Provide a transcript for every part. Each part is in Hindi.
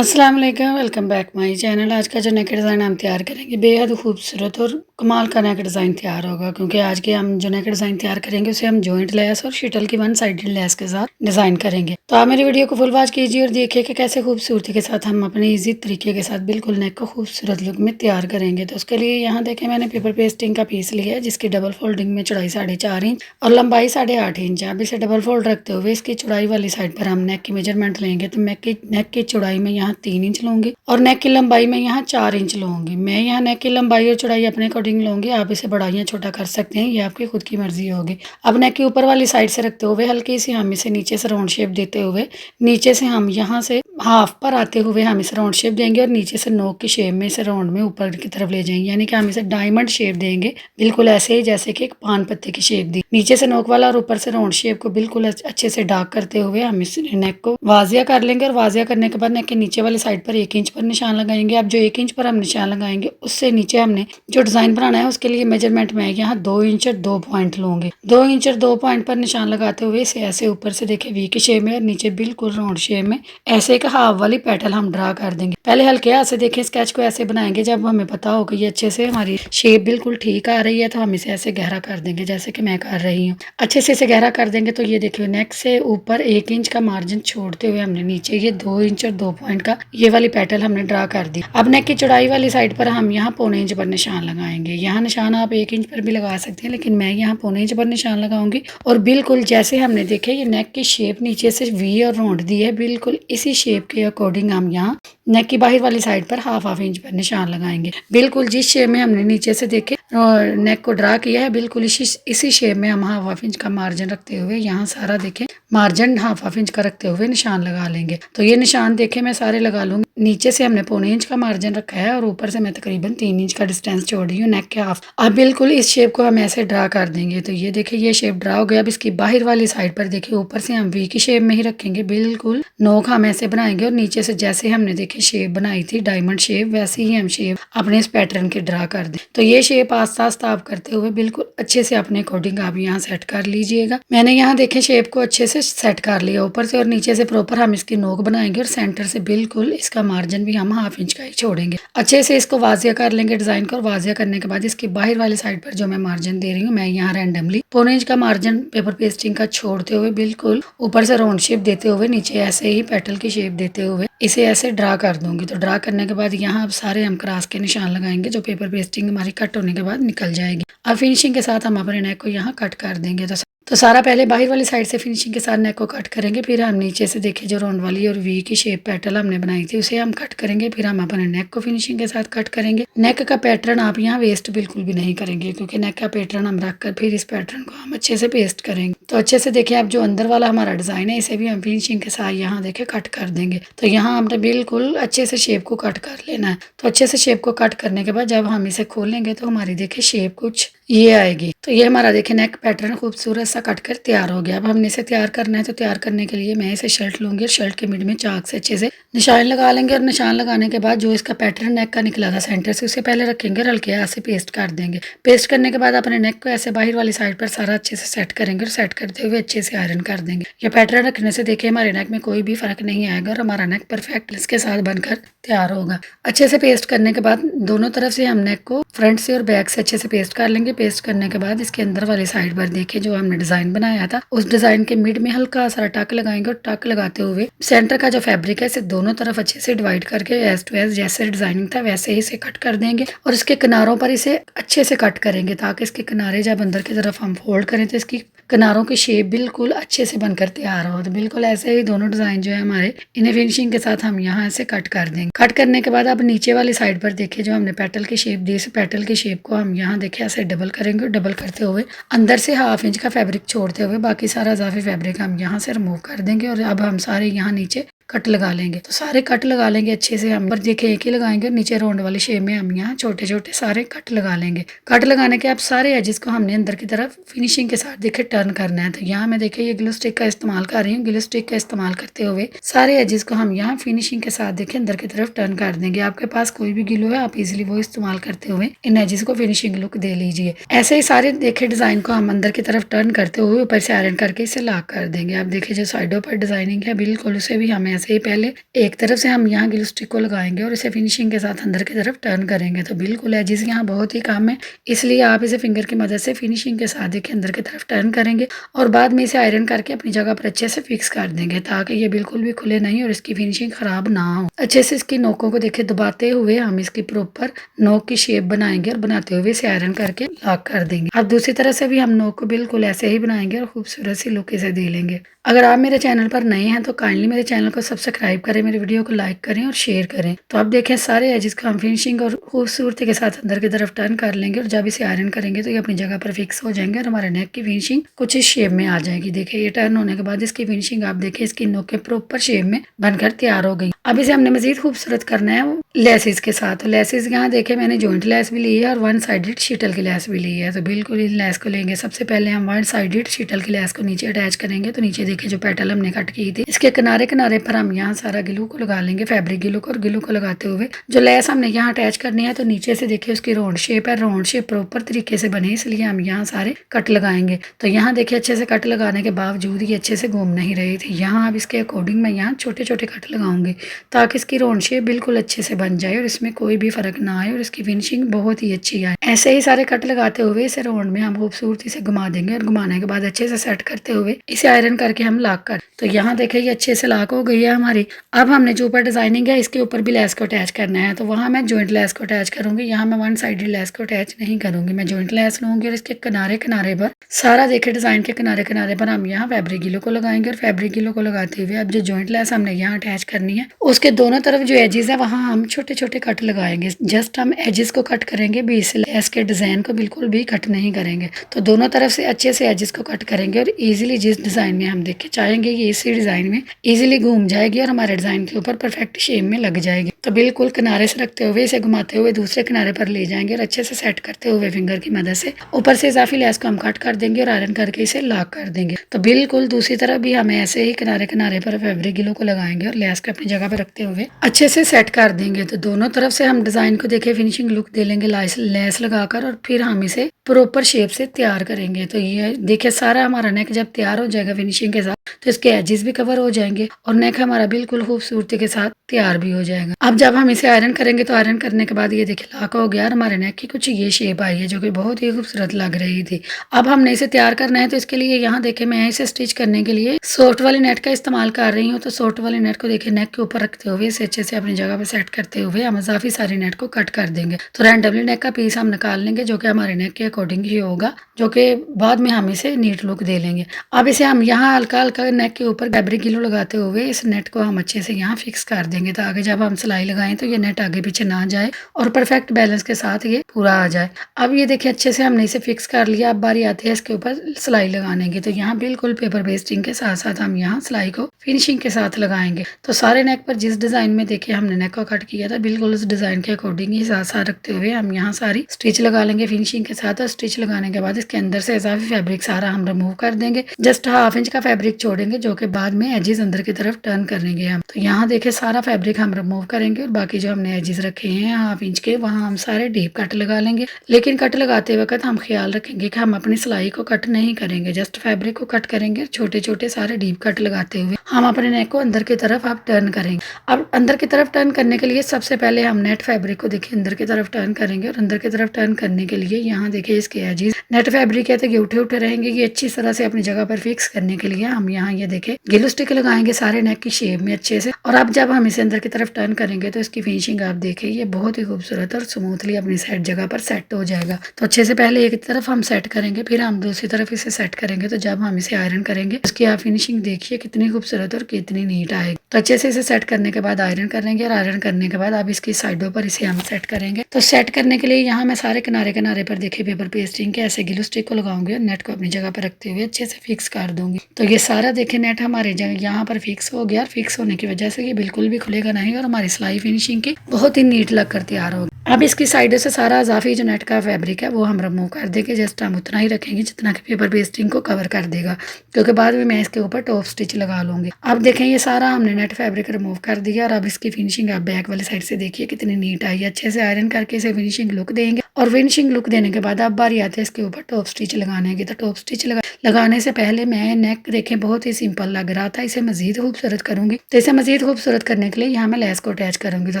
अस्सलाम वालेकुम, वेलकम बैक माय चैनल। आज का जो नेक डिज़ाइन हम तैयार करेंगे बेहद खूबसूरत और कमाल का नेक डिज़ाइन तैयार होगा, क्योंकि आज के हम जो नेक डिज़ाइन तैयार करेंगे उसे हम जॉइंट लेस और शिटल की वन साइडेड लेस के साथ डिज़ाइन करेंगे। तो आप मेरी वीडियो को फुल वॉच कीजिए और देखिए कि कैसे खूबसूरती के साथ हम अपने ईजी तरीके के साथ बिल्कुल नेक को खूबसूरत लुक में तैयार करेंगे। तो उसके लिए यहाँ देखें मैंने पेपर पेस्टिंग का पीस लिया है, जिसकी डबल फोल्डिंग में चौड़ाई 4.5 इंच और लंबाई 8.5 इंच है। अब इसे डबल फोल्ड रखते हुए इसकी चौड़ाई वाली साइड पर हम नेक की मेजरमेंट लेंगे। तो नेक की चौड़ाई में यहाँ 3 इंच लूँगी और नेक की लंबाई में यहाँ 4 इंच लूँगी। मैं यहाँ नेक की लंबाई और चौड़ाई अपने अकॉर्डिंग लूँगी, आप इसे बड़ा या छोटा कर सकते हैं, ये आपकी खुद की मर्जी होगी। अब नेक की ऊपर वाली साइड से रखते हुए हल्की सी हम इसे नीचे से राउंड शेप देते हुए नीचे से हम यहाँ से हाफ पर आते हुए हम इसे राउंड शेप देंगे और नीचे से नोक की शेप में इसे राउंड में ऊपर की तरफ ले जाएंगे, यानी कि हम इसे डायमंड शेप देंगे, बिल्कुल ऐसे ही जैसे कि एक पान पत्ते की शेप दी। नीचे से नोक वाला और ऊपर से राउंड शेप को बिल्कुल अच्छे से डार्क करते हुए हम इस नेक को वाजिया कर लेंगे और वाजिया करने के बाद नेक के नीचे वाली साइड पर 1 इंच पर निशान लगाएंगे। अब जो 1 इंच पर हम निशान लगाएंगे उससे नीचे हमने जो डिजाइन बनाना है उसके लिए मेजरमेंट में यहाँ 2 इंच और 2 पॉइंट लूंगे। 2 इंच और 2 पॉइंट पर निशान लगाते हुए इसे ऐसे ऊपर से देखिए वी की शेप में और नीचे बिल्कुल राउंड शेप में ऐसे एक हाफ वाली पेटल हम ड्रा कर देंगे। पहले हल्के हाथ से देखें स्केच को ऐसे बनाएंगे, जब हमें पता हो कि ये अच्छे से हमारी शेप बिल्कुल ठीक आ रही है तो हम इसे ऐसे गहरा कर देंगे, जैसे कि मैं कर रही हूँ। अच्छे से इसे गहरा कर देंगे तो ये देखिए नेक से ऊपर 1 इंच का मार्जिन छोड़ते हुए हमने नीचे ये 2 इंच और 2 पॉइंट का ये वाली पेटल हमने ड्रा कर दी। अब नेक की चौड़ाई वाली साइड पर हम यहाँ 1.25 इंच पर निशान लगाएंगे। यहाँ निशान आप 1 इंच पर भी लगा सकते हैं, लेकिन मैं यहाँ 1.25 इंच पर निशान लगाऊंगी और बिल्कुल जैसे हमने देखे ये नेक की शेप नीचे से वी और राउंड दी है, बिल्कुल इसी शेप के अकॉर्डिंग हम यहाँ नेक की बाहर वाली साइड पर हाफ इंच पर निशान लगाएंगे। बिल्कुल जिस शेप में हमने नीचे से देखे नेक को ड्रा किया है बिल्कुल इसी शेप में हम हाफ इंच का मार्जिन रखते हुए यहाँ सारा देखें मार्जिन हाफ इंच का रखते हुए निशान लगा लेंगे। तो ये निशान देखे मैं सारे लगा लूंगी। नीचे से हमने 1.25 इंच का मार्जिन रखा है और ऊपर से मैं तकरीबन 3 इंच का डिस्टेंस छोड़ रही हूँ नेक के हाफ। अब बिल्कुल इस शेप को हम ऐसे ड्रा कर देंगे। तो ये देखिए ये शेप ड्रा हो गया। अब इसकी बाहर वाली साइड पर देखिए ऊपर से हम वी की शेप में ही रखेंगे, बिल्कुल नोक हम ऐसे बनाएंगे और नीचे से जैसे हमने देखिए शेप बनाई थी डायमंड शेप वैसे ही हम शेप अपने इस पैटर्न के ड्रा कर दें। तो ये शेप आस्ता आस्ता आप करते हुए बिल्कुल अच्छे से अपने अकॉर्डिंग आप यहाँ सेट कर लीजिएगा। मैंने यहाँ देखे शेप को अच्छे से सेट कर लिया ऊपर से और नीचे से प्रॉपर हम इसकी नोक बनाएंगे और सेंटर से बिल्कुल इसका मार्जिन भी हम हाफ इंच का ही छोड़ेंगे। अच्छे से इसको वाजिया कर लेंगे डिजाइन को और वाजिया करने के बाद इसकी बाहर वाली साइड पर जो मैं मार्जिन दे रही हूँ मैं यहाँ रैंडमली 1.25 इंच का मार्जिन पेपर पेस्टिंग का छोड़ते हुए बिल्कुल ऊपर से राउंड शेप देते हुए नीचे ऐसे ही पेटल की शेप देते हुए इसे ऐसे ड्रा कर दूंगी। तो ड्रा करने के बाद यहाँ अब सारे हम क्रॉस के निशान लगाएंगे जो पेपर पेस्टिंग हमारी कट होने के बाद निकल जाएगी। अब फिनिशिंग के साथ हम अपने नेक को यहाँ कट कर देंगे। तो सारा पहले बाहर वाली साइड से फिनिशिंग के साथ नेक को कट करेंगे, फिर हम नीचे से देखिए जो राउंड वाली और वी की शेप पैटर्न हमने बनाई थी उसे हम कट करेंगे, फिर हम अपने नेक को फिनिशिंग के साथ कट करेंगे। नेक का पैटर्न आप यहाँ वेस्ट बिल्कुल भी नहीं करेंगे, क्योंकि नेक का पैटर्न हम रख कर फिर इस पैटर्न को हम अच्छे से पेस्ट करेंगे। तो अच्छे से देखिए आप जो अंदर वाला हमारा डिजाइन है इसे भी हम फिनिशिंग के साथ यहाँ देखे कट कर देंगे। तो यहाँ हमने बिल्कुल अच्छे से शेप को कट कर लेना है। तो अच्छे से शेप को कट करने के बाद जब हम इसे खोलेंगे तो हमारी देखिए शेप कुछ ये आएगी। तो ये हमारा देखिए नेक पैटर्न खूबसूरत सा कट कर तैयार हो गया। अब हमने इसे तैयार करना है। तो तैयार करने के लिए मैं इसे शर्ट लूंगी और शर्ट के मिड में चाक से अच्छे से निशान लगा लेंगे और निशान लगाने के बाद जो इसका पैटर्न नेक का निकला था सेंटर से उसे पहले रखेंगे और हल्के हाथ से पेस्ट कर देंगे। पेस्ट करने के बाद अपने नेक को ऐसे बाहर वाली साइड पर सारा अच्छे से सेट करेंगे और सेट करते हुए अच्छे से आयरन कर देंगे। ये पैटर्न रखने से देखिए हमारे नेक में कोई भी फर्क नहीं आएगा और हमारा नेक परफेक्ट इसके साथ बनकर तैयार होगा। अच्छे से पेस्ट करने के बाद दोनों तरफ से हम नेक को फ्रंट से और बैक से अच्छे से पेस्ट कर लेंगे। पेस्ट करने के बाद इसके अंदर वाली साइड पर देखिए जो हमने डिजाइन बनाया था उस डिजाइन के मिड में हल्का सा टक लगाएंगे और टक लगाते हुए सेंटर का जो फैब्रिक है इसे दोनों तरफ अच्छे से डिवाइड करके एज टू एज जैसे डिजाइनिंग था वैसे ही इसे कट कर देंगे और इसके किनारों पर इसे अच्छे से कट करेंगे, ताकि इसके किनारे जब अंदर की तरफ हम फोल्ड करें तो इसकी किनारों की शेप बिल्कुल अच्छे से बनकर तैयार हो। तो बिल्कुल ऐसे ही दोनों डिजाइन जो है हमारे इन्हें फिनिशिंग के साथ हम यहाँ से कट कर देंगे। कट करने के बाद अब नीचे वाली साइड पर देखिए जो हमने पेटल की शेप दी, इस पेटल की शेप को हम यहाँ देखिए ऐसे डबल करेंगे और डबल करते हुए अंदर से हाफ इंच का फैब्रिक छोड़ते हुए बाकी सारा इजाफी फैब्रिक हम यहाँ से रिमूव कर देंगे और अब हम सारे यहाँ नीचे कट लगा लेंगे। तो सारे कट लगा लेंगे अच्छे से। हम पर देखिए एक ही लगाएंगे और नीचे राउंड वाली शेप में हम यहाँ छोटे छोटे सारे कट लगा लेंगे। कट लगाने के अब सारे एजेस को हमने अंदर की तरफ फिनिशिंग के साथ देखिए टर्न करना है। तो यहाँ मैं देखिए ये ग्लू स्टिक का इस्तेमाल कर रही हूँ। ग्लू स्टिक का इस्तेमाल करते हुए सारे एजेस को हम यहाँ फिनिशिंग के साथ देखिए अंदर की तरफ टर्न कर देंगे। आपके पास कोई भी ग्लू है आप इजिली वो इस्तेमाल करते हुए इन एजेस को फिनिशिंग लुक दे लीजिए। ऐसे ही सारे देखिए डिजाइन को हम अंदर की तरफ टर्न करते हुए ऊपर से आयरन करके इसे लॉक कर देंगे। आप देखिए जो साइडों पर डिजाइनिंग है बिल्कुल उसे भी हमें ऐसे ही पहले एक तरफ से हम यहाँ ग्लू स्टिक को लगाएंगे और इसे फिनिशिंग के साथ अंदर की तरफ टर्न करेंगे। तो बिल्कुल एजिस यहाँ बहुत ही काम है, इसलिए आप इसे फिंगर की मदद से फिनिशिंग के साथ देखिए अंदर की तरफ टर्न करेंगे और बाद में इसे आयरन करके अपनी जगह पर अच्छे से फिक्स कर देंगे ताकि ये बिल्कुल भी खुले नहीं और इसकी फिनिशिंग खराब ना हो। अच्छे से इसकी नोकों को देखिए दबाते हुए हम इसकी प्रॉपर नोक की शेप बनाएंगे और बनाते हुए इसे आयरन करके लॉक कर देंगे। अब दूसरी तरह से भी हम नोक को बिल्कुल ऐसे ही बनाएंगे और खूबसूरत सी लुक इसे दे लेंगे। अगर आप मेरे चैनल पर नए हैं तो काइंडली मेरे चैनल को सब्सक्राइब करें, मेरे वीडियो को लाइक करें और शेयर करें। तो अब देखें सारे एजेस को हम फिनिशिंग और खूबसूरती के साथ अंदर की तरफ टर्न कर लेंगे और जब इसे आयरन करेंगे तो ये अपनी जगह पर फिक्स हो जाएंगे और हमारे नेक की फिनिशिंग कुछ इस शेप में आ जाएगी। देखिए ये टर्न होने के बाद इसकी फिनिशिंग आप देखिए इसकी नोक के प्रॉपर शेप में बनकर तैयार हो गई। अब इसे हमने मजीद खूबसूरत करना है लेसेस के साथ। लेसेस यहाँ देखे मैंने जॉइंट लेस भी ली है और वन साइडेड शीटल की लेस भी ली है। तो बिल्कुल इस लेस को लेंगे, सबसे पहले हम वन साइडेड शीटल की लेस को नीचे अटैच करेंगे। तो नीचे देखिए जो पेटल हमने कट की थी इसके किनारे किनारे पर हम यहाँ सारा ग्लू को लगा लेंगे, फैब्रिक ग्लू को, और ग्लू को लगाते हुए जो लेस हमने यहाँ अटैच करनी है तो नीचे से देखिए उसकी राउंड शेप है, राउंड शेप प्रॉपर तरीके से बने इसलिए हम यहाँ सारे कट लगाएंगे। तो यहाँ देखिए अच्छे से कट लगाने के बावजूद ये अच्छे से घूम नहीं रही थी। यहाँ अब इसके अकॉर्डिंग मैं यहाँ छोटे छोटे कट लगाऊंगी ताकि इसकी राउंड शेप बिल्कुल अच्छे से बन जाए और इसमें कोई भी फर्क ना आए और इसकी फिनिशिंग बहुत ही अच्छी आए। ऐसे ही सारे कट लगाते हुए इसे राउंड में हम खूबसूरती से घुमा देंगे और घुमाने के बाद अच्छे से सेट करते हुए इसे आयरन करके हम लॉक कर। तो यहाँ देखिए ये अच्छे से लॉक हो गई है हमारी। अब हमने जो ऊपर डिजाइनिंग है इसके ऊपर भी लेस को अटैच करना है। तो वहाँ मैं जॉइंट लेस को अटैच करूंगी, यहाँ मैं वन साइडेड लेस को अटैच नहीं करूंगी, मैं जॉइंट लेस लूंगी और इसके किनारे किनारे पर सारा देखिए डिजाइन के किनारे किनारे पर हम यहाँ फैब्रिक ग्लू को लगाएंगे और फैब्रिक ग्लू को लगाते हुए अब जो जॉइंट लेस हमने यहाँ अटैच करनी है उसके दोनों तरफ जो एजेस है वहाँ हम छोटे छोटे कट लगाएंगे। जस्ट हम एजेस को कट करेंगे, बीच से लेस के डिजाइन को बिल्कुल भी कट नहीं करेंगे। तो दोनों तरफ से अच्छे से एजेस को कट करेंगे और इजीली जिस डिजाइन में हम देखे चाहेंगे ये इसी डिजाइन में इजीली घूम जाएगी और हमारे डिजाइन के ऊपर परफेक्ट शेप में लग जाएगी। तो बिल्कुल किनारे से रखते हुए इसे घुमाते हुए दूसरे किनारे पर ले जाएंगे और अच्छे से सेट करते हुए फिंगर की मदद से ऊपर से इजाफी लेस को हम कट कर देंगे और आयरन करके इसे लॉक कर देंगे। तो बिल्कुल दूसरी तरफ भी हमें ऐसे ही किनारे किनारे पर फैब्रिक ग्लू को लगाएंगे और लेस को अपनी जगह पर रखते हुए अच्छे से सेट कर देंगे। तो दोनों तरफ से हम डिजाइन को देखे फिनिशिंग लुक दे लेंगे लेस लगाकर और फिर हम इसे प्रॉपर शेप से तैयार करेंगे। तो ये देखिए सारा हमारा नेक जब तैयार हो जाएगा फिनिशिंग के साथ तो इसके एजेस भी कवर हो जाएंगे और नेक हमारा बिल्कुल खूबसूरती के साथ तैयार भी हो जाएगा। अब जब हम इसे आयरन करेंगे तो आयरन करने के बाद ये देखिए लॉक हो गया और हमारे नेक की कुछ ये शेप आई है जो कि बहुत ही खूबसूरत लग रही थी। अब हमने इसे तैयार करना है तो इसके लिए यहाँ देखिए मैं इसे स्टिच करने के लिए सॉफ्ट वाली नेट का इस्तेमाल कर रही हूँ। तो सॉफ्ट वाली नेट को देखिए नेक के ऊपर रखते हुए इसे अच्छे से अपनी जगह पर सेट करते हुए हम इजाफी सारी नेट को कट कर देंगे। तो रैंडमली नेक का पीस हम निकाल लेंगे जो कि हमारे नेक के अकॉर्डिंग ही होगा, जो कि बाद में हम इसे नीट लुक दे लेंगे। अब इसे हम यहाँ हल्का हल्का नेक के ऊपर फैब्रिक ग्लू लगाते हुए इस नेट को हम अच्छे से यहाँ फिक्स कर देंगे ताकि जब हम सिलाई लगाएं तो ये नेट आगे पीछे ना जाए और परफेक्ट बैलेंस के साथ ये पूरा आ जाए। अब ये देखिए अच्छे से हमने इसे फिक्स कर लिया। अब बारी आती है इसके ऊपर सिलाई लगाने की। तो यहाँ बिल्कुल पेपर बेस्टिंग के साथ साथ हम यहाँ सिलाई को फिनिशिंग के साथ लगाएंगे। तो सारे नेक पर जिस डिजाइन में देखिए हमने नेक को कट किया था बिल्कुल उस डिजाइन के अकॉर्डिंग ही साथ साथ रखते हुए हम यहाँ सारी स्टिच लगा लेंगे फिनिशिंग के साथ। और स्टिच लगाने के बाद इसके अंदर से इजाफी फैब्रिक सारा हम रिमूव कर देंगे। जस्ट हाफ इंच का फैब्रिक छोड़ेंगे जो कि बाद में एजेस अंदर की तरफ टर्न करेंगे हम। तो यहाँ देखिए सारा फैब्रिक हम रिमूव करेंगे और बाकी जो हमने एजेस रखे हैं हाफ इंच के वहाँ हम सारे डीप कट लगा लेंगे। लेकिन कट लगाते वक्त हम ख्याल रखेंगे कि हम अपनी सिलाई को कट नहीं करेंगे, जस्ट फैब्रिक को कट करेंगे। छोटे छोटे सारे डीप कट लगाते हुए हम अपने नेक को अंदर की तरफ अब टर्न करेंगे। अब अंदर की तरफ टर्न करने के लिए सबसे पहले हम नेट फैब्रिक को देखिए अंदर की तरफ टर्न करेंगे और अंदर की तरफ टर्न करने के लिए यहाँ देखिए इसके एजेस नेट फैब्रिक है तो ये उठे उठे रहेंगे। ये अच्छी तरह से अपनी जगह पर फिक्स करने के लिए हम यहाँ ये देखे ग्लू स्टिक लगाएंगे सारे नेक की शेप में अच्छे से। और अब जब हम इसे अंदर की तरफ टर्न करेंगे तो इसकी फिनिशिंग आप देखिए ये बहुत ही खूबसूरत और स्मूथली अपनी सेट जगह पर सेट हो जाएगा। तो अच्छे से पहले एक तरफ हम सेट करेंगे फिर हम दूसरी तरफ इसे सेट करेंगे। तो जब हम इसे आयरन करेंगे उसकी आप फिनिशिंग देखिए कितनी खूबसूरत और कितनी नीट आएगी। तो अच्छे से इसे सेट करने के बाद आयरन करेंगे और आयरन करने के बाद अब इसकी साइडों पर इसे हम सेट करेंगे। तो सेट करने के लिए यहाँ मैं सारे किनारे किनारे पर देखिए पेपर पेस्टिंग के ऐसे ग्लू स्टिक को लगाऊंगी और नेट को अपनी जगह पर रखते हुए अच्छे से फिक्स कर दूंगी। तो ये सारा देखिए नेट हमारे यहाँ पर फिक्स हो गया और फिक्स होने की वजह से ये बिल्कुल भी खुलेगा नहीं और हमारी सिलाई फिनिशिंग की बहुत ही नीट लग कर तैयार होगी। अब इसकी साइडों से सारा इजाफी जो नेट का फैब्रिक है वो हम रिमूव कर देंगे। जस्ट हम उतना ही रखेंगे जितना कि पेपर पेस्टिंग को कवर कर देगा, क्योंकि बाद में मैं इसके ऊपर टॉप स्टिच लगा लूँगी। अब देखें ये सारा हमने नेट फैब्रिक रिमूव कर दिया और अब इसकी फिनिशिंग आप बैक वाली साइड से देखिए कितनी नीट आई है। अच्छे से आयरन करके इसे फिनिशिंग लुक देंगे और फिनिशिंग लुक देने के बाद अब बारी आती है इसके ऊपर टॉप स्टिच लगाने की। तो टॉप स्टिच लगाने से पहले मैं नेक देखें बहुत ही सिंपल लग रहा था, इसे मजीद खूबसूरत करूँगी। तो इसे मजीद खूबसूरत करने के लिए यहाँ मैं लेस को अटैच करूँगी। तो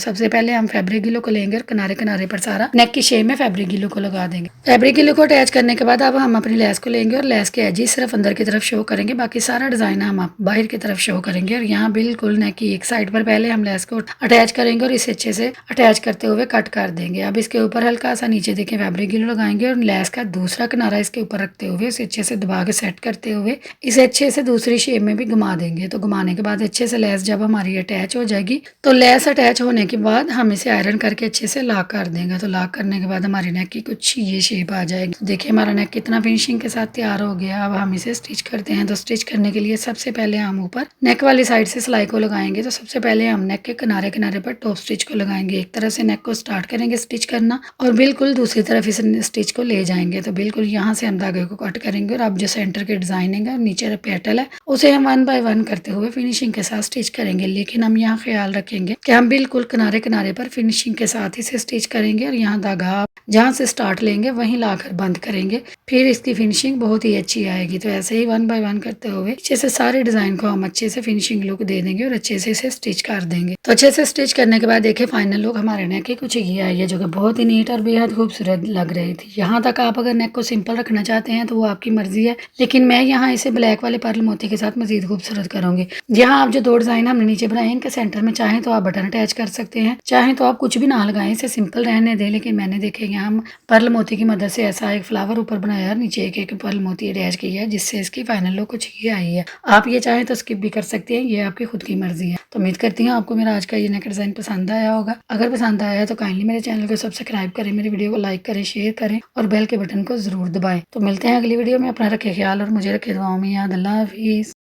सबसे पहले हम फैब्रिक गिलो को लेंगे और किनारे किनारे पर सारा नेक की शेप में फैब्रिक गिलो को लगा देंगे। फैब्रिक गिलो को अटैच करने के बाद अब हम अपनी लेस को लेंगे और लेस के एजेस सिर्फ अंदर की तरफ शो करेंगे, बाकी सारा डिजाइन हम बाहर की तरफ शो करेंगे। और यहाँ बिल्कुल नेक की एक साइड पर पहले हम लेस को अटैच करेंगे और इसे अच्छे से अटैच करते हुए कट कर देंगे। अब इसके ऊपर हल्का सा नीचे देखें फैब्रिक गिलो लगाएंगे और लेस का दूसरा किनारा इसके ऊपर रखते हुए इसे अच्छे से दबा के सेट करते हुए इसे अच्छे से दूसरी शेप में भी घुमा देंगे। तो घुमाने के बाद अच्छे से लेस जब हमारी अटैच हो जाएगी तो लेस अटैच होने के बाद हम इसे आयरन करके अच्छे से लॉक कर देंगे। तो लॉक करने के बाद हमारी नेक की कुछ ये शेप आ जाएगी। देखिए हमारा नेक कितना फिनिशिंग के साथ तैयार हो गया। अब हम इसे स्टिच करते हैं। तो स्टिच करने के लिए सबसे पहले हम ऊपर नेक वाली साइड से सिलाई को लगाएंगे। तो सबसे पहले हम नेक के किनारे किनारे पर टॉप स्टिच को लगाएंगे। एक तरफ से नेक को स्टार्ट करेंगे स्टिच करना और बिल्कुल दूसरी तरफ इस स्टिच को ले जाएंगे। तो बिल्कुल यहाँ से हम धागे को कट करेंगे और अब जो सेंटर के डिजाइनिंग है और नीचे पेटल है उसे हम 1 बाय 1 करते हुए फिनिशिंग के साथ स्टिच करेंगे। लेकिन हम यहाँ ख्याल रखेंगे कि हम बिल्कुल किनारे किनारे पर फिनिशिंग के साथ इसे स्टिच करेंगे और यहाँ धागा जहाँ से स्टार्ट लेंगे वहीं लाकर बंद करेंगे, फिर इसकी फिनिशिंग बहुत ही अच्छी आएगी। तो ऐसे ही 1 बाय 1 करते हुए अच्छे से सारे डिजाइन को हम अच्छे से फिनिशिंग लुक दे देंगे और अच्छे से इसे स्टिच कर देंगे। तो अच्छे से स्टिच करने के बाद देखिए फाइनल लुक हमारे नेक की कुछ ये आई है, जो कि बहुत ही नीट और बेहद खूबसूरत लग रही थी। यहाँ तक आप अगर नेक को सिंपल रखना चाहते हैं तो वो आपकी मर्जी है, लेकिन मैं यहाँ इसे ब्लैक वाले पर्ल मोती के साथ मजीद खूबसूरत करूंगी। यहाँ आप जो 2 डिजाइन हमने नीचे बनाए हैं इनके सेंटर में चाहें तो आप बटन अटैच कर सकते हैं, चाहें तो आप कुछ भी ना लगाएं, इसे सिंपल रहने दें। लेकिन मैंने देखे यहाँ पर्ल मोती की मदद से ऐसा एक फ्लावर ऊपर बनाया और नीचे एक एक पर्ल मोती अटैच किया है, जिससे इसकी फाइनल लुक कुछ ये आई है। आप ये चाहें तो स्किप भी कर सकते हैं, ये आपकी खुद की मर्जी है। तो उम्मीद करती हूँ आपको मेरा आज का ये नेक डिजाइन पसंद आया होगा। अगर पसंद आया है तो काइंडली मेरे चैनल को सब्सक्राइब करें, मेरी वीडियो को लाइक करें, शेयर करें और बेल के बटन को जरूर दबाएं। तो मिलते हैं अगली वीडियो में। अपना रखें ख्याल और मुझे रखे दुआओं में याद। अल्लाह हाफिज़।